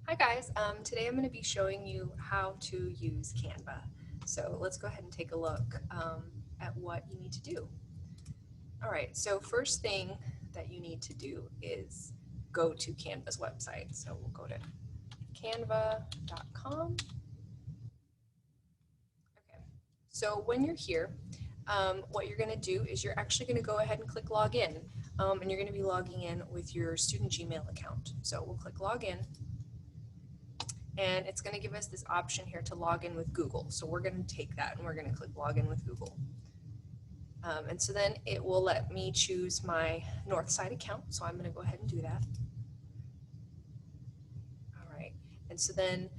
Hi guys, today I'm going to be showing you how to use Canva. So let's go ahead and take a look at what you need to do. Alright, so first thing that you need to do is go to Canva's website. So we'll go to canva.com. Okay, so when you're here, what you're going to do is you're actually going to go ahead and click login. And you're going to be logging in with your student Gmail account. So we'll click login. And it's going to give us this option here to log in with Google. So we're going to take that and we're going to click login with Google. And so then it will let me choose my Northside account. So I'm going to go ahead and do that. All right. And so then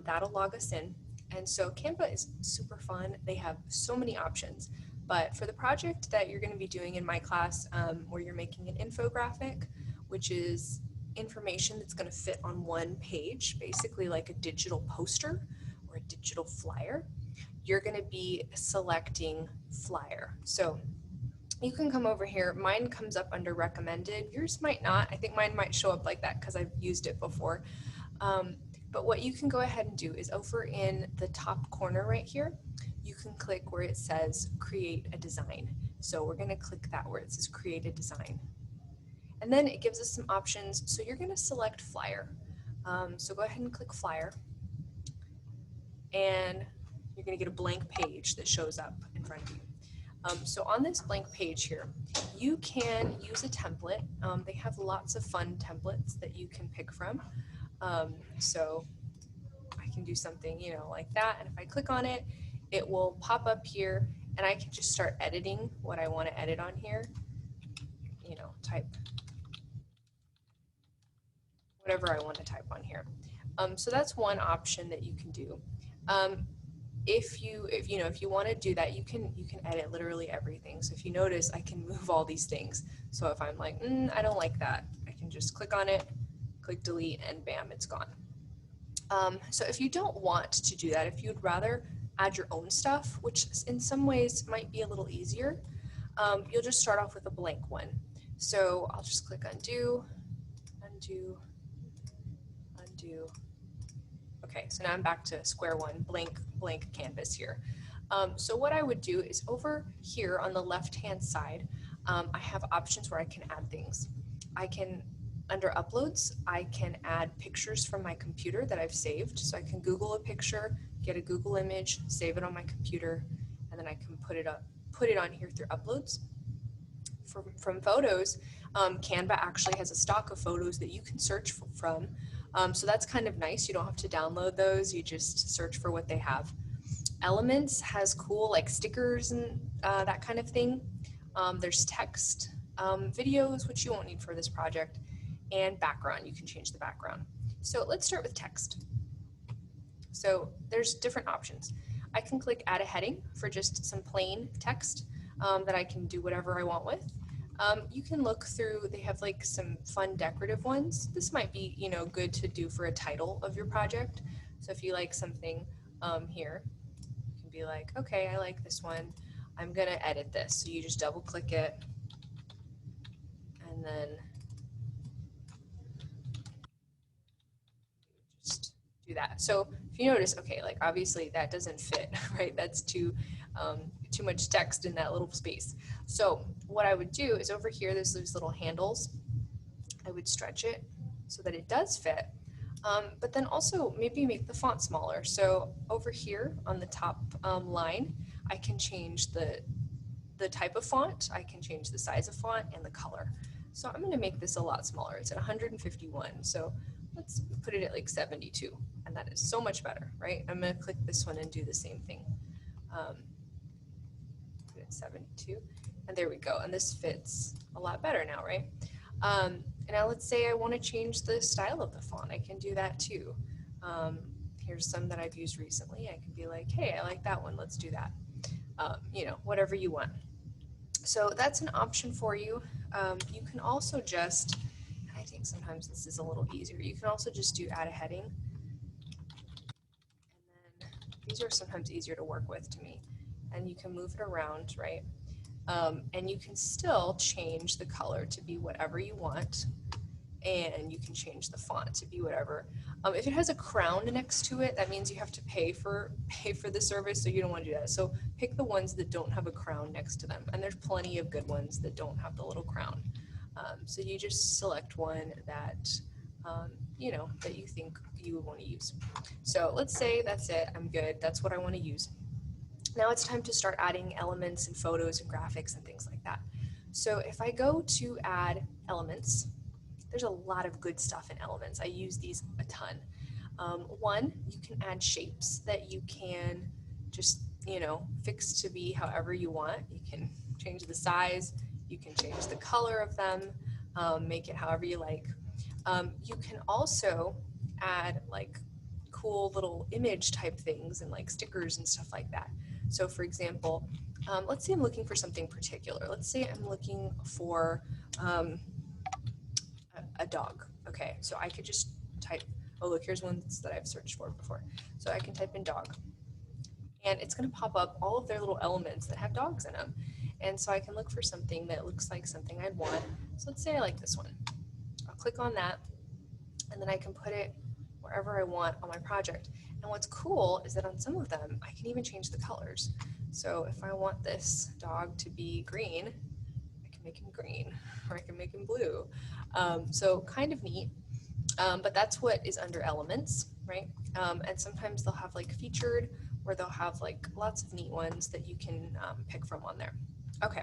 that'll log us in. And so Canva is super fun. They have so many options. But for the project that you're going to be doing in my class, where you're making an infographic, which is information that's going to fit on one page, basically like a digital poster or a digital flyer, you're going to be selecting flyer. So you can come over here. Mine comes up under recommended. Yours might not. I think mine might show up like that because I've used it before. But what you can go ahead and do is over in the top corner right here, you can click where it says create a design. So we're going to click that where it says create a design. And then it gives us some options. So you're going to select flyer. So go ahead and click flyer. And you're going to get a blank page that shows up in front of you. So on this blank page here, you can use a template. They have lots of fun templates that you can pick from. So I can do something, like that. And if I click on it, it will pop up here and I can just start editing what I want to edit on here. Type whatever I want to type on here. So that's one option that you can do. If you want to do that, you can edit literally everything. So if you notice, I can move all these things. So if I'm like, I don't like that, I can just click on it, click delete, and bam, it's gone. So if you don't want to do that, if you'd rather add your own stuff, which in some ways might be a little easier, you'll just start off with a blank one. So I'll just click undo, undo, undo. Okay, so now I'm back to square one, blank canvas here. So what I would do is over here on the left-hand side, I have options where I can add things. Under uploads, I can add pictures from my computer that I've saved. So I can Google a picture, get a Google image, save it on my computer, and then I can put it on here through uploads. From photos, Canva actually has a stock of photos that you can search from. So that's kind of nice. You don't have to download those. You just search for what they have. Elements has cool like stickers and that kind of thing. There's text, videos, which you won't need for this project, and background. You can change the background. So let's start with text. So there's different options. I can click add a heading for just some plain text that I can do whatever I want with. You can look through, they have like some fun decorative ones. This might be, good to do for a title of your project. So if you like something here, you can be like, okay, I like this one. I'm gonna edit this. So you just double click it and then just do that. So if you notice, okay, like obviously that doesn't fit, right? That's too much text in that little space. So what I would do is over here, there's these little handles. I would stretch it so that it does fit, but then also maybe make the font smaller. So over here on the top line, I can change the type of font, I can change the size of font and the color. So I'm going to make this a lot smaller. It's at 151. So let's put it at like 72. And that is so much better, right? I'm going to click this one and do the same thing. Put it at 72. And there we go. And this fits a lot better now, right? And now let's say I want to change the style of the font. I can do that too. Here's some that I've used recently. I can be like, hey, I like that one. Let's do that. Whatever you want. So that's an option for you. You can also just, I think sometimes this is a little easier, you can also just do add a heading. And then these are sometimes easier to work with to me. And you can move it around, right? And you can still change the color to be whatever you want. and you can change the font to be whatever. If it has a crown next to it, that means you have to pay for the service, so you don't want to do that. So pick the ones that don't have a crown next to them, and there's plenty of good ones that don't have the little crown. So you just select one that that you think you would want to use. So let's say that's it. I'm good. That's what I want to use. Now it's time to start adding elements and photos and graphics and things like that. So if I go to add elements, there's a lot of good stuff in elements. I use these a ton. One, you can add shapes that you can just, fix to be however you want. You can change the size, you can change the color of them, make it however you like. You can also add like cool little image type things and like stickers and stuff like that. So for example, let's say I'm looking for something particular. Let's say I'm looking for a dog. Okay, so I could just type, oh look, here's ones that I've searched for before. So I can type in dog, and it's going to pop up all of their little elements that have dogs in them. And so I can look for something that looks like something I'd want. So let's say I like this one. I'll click on that, and then I can put it wherever I want on my project. And what's cool is that on some of them, I can even change the colors. So if I want this dog to be green, I can make him green, or I can make him blue. So kind of neat, but that's what is under elements, right? And sometimes they'll have like featured, or they'll have like lots of neat ones that you can pick from on there. Okay,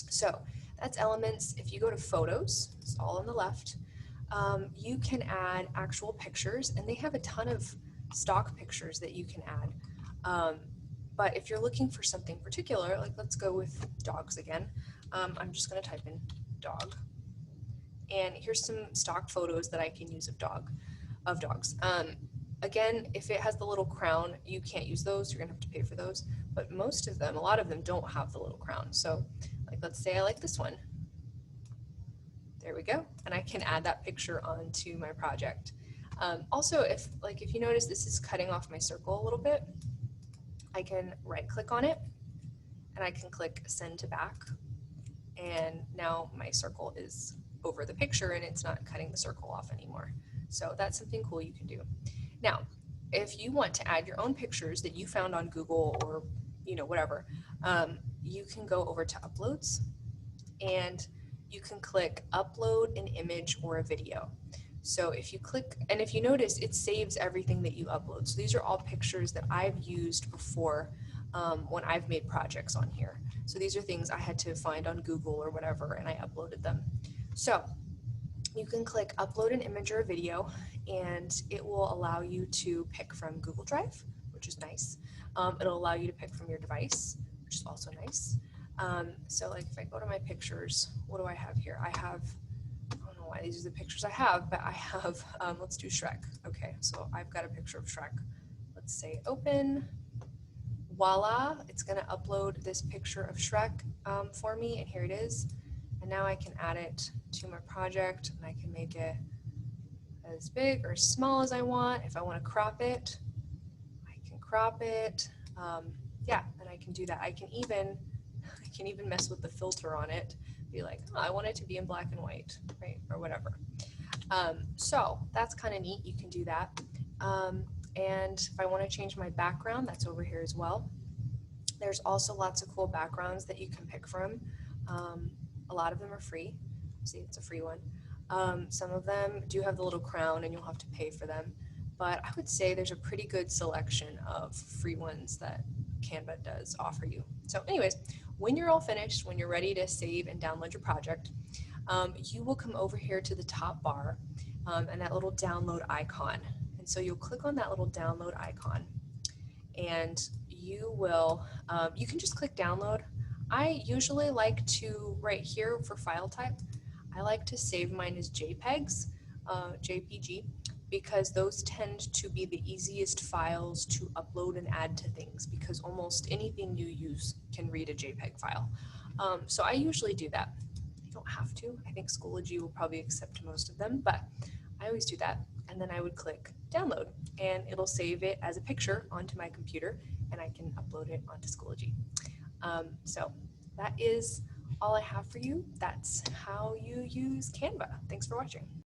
so that's elements. If you go to photos, it's all on the left, you can add actual pictures, and they have a ton of stock pictures that you can add. But if you're looking for something particular, like let's go with dogs again, I'm just going to type in dog. And here's some stock photos that I can use of dogs. Again, if it has the little crown, you can't use those. You're gonna have to pay for those. But most of them, a lot of them don't have the little crown. So like, let's say I like this one. There we go. And I can add that picture onto my project. Also, if you notice this is cutting off my circle a little bit, I can right click on it and I can click send to back. And now my circle is over the picture and it's not cutting the circle off anymore. So that's something cool you can do. Now, if you want to add your own pictures that you found on Google or whatever, you can go over to uploads and you can click upload an image or a video. So if you click, and if you notice, it saves everything that you upload. So these are all pictures that I've used before when I've made projects on here. So these are things I had to find on Google or whatever, and I uploaded them. So you can click upload an image or a video, and it will allow you to pick from Google Drive, which is nice. It'll allow you to pick from your device, which is also nice. So like if I go to my pictures, what do I have here? I don't know why these are the pictures I have, but I have, let's do Shrek. Okay, so I've got a picture of Shrek. Let's say open. Voila, it's going to upload this picture of Shrek for me, and here it is. And now I can add it to my project, and I can make it as big or as small as I want. If I want to crop it, I can crop it. Yeah, and I can do that. I can even mess with the filter on it. Be like, oh, I want it to be in black and white, right, or whatever. So that's kind of neat. You can do that. And if I want to change my background, that's over here as well. There's also lots of cool backgrounds that you can pick from. A lot of them are free. See, it's a free one. Some of them do have the little crown and you'll have to pay for them. But I would say there's a pretty good selection of free ones that Canva does offer you. So anyways, when you're all finished, when you're ready to save and download your project, you will come over here to the top bar and that little download icon. And so you'll click on that little download icon, and you will, you can just click download. I usually like to, right here for file type, I like to save mine as JPEGs, JPG, because those tend to be the easiest files to upload and add to things, because almost anything you use can read a JPEG file. So I usually do that. You don't have to. I think Schoology will probably accept most of them, but I always do that. And then I would click download, and it'll save it as a picture onto my computer, and I can upload it onto Schoology. So that is all I have for you. That's how you use Canva. Thanks for watching.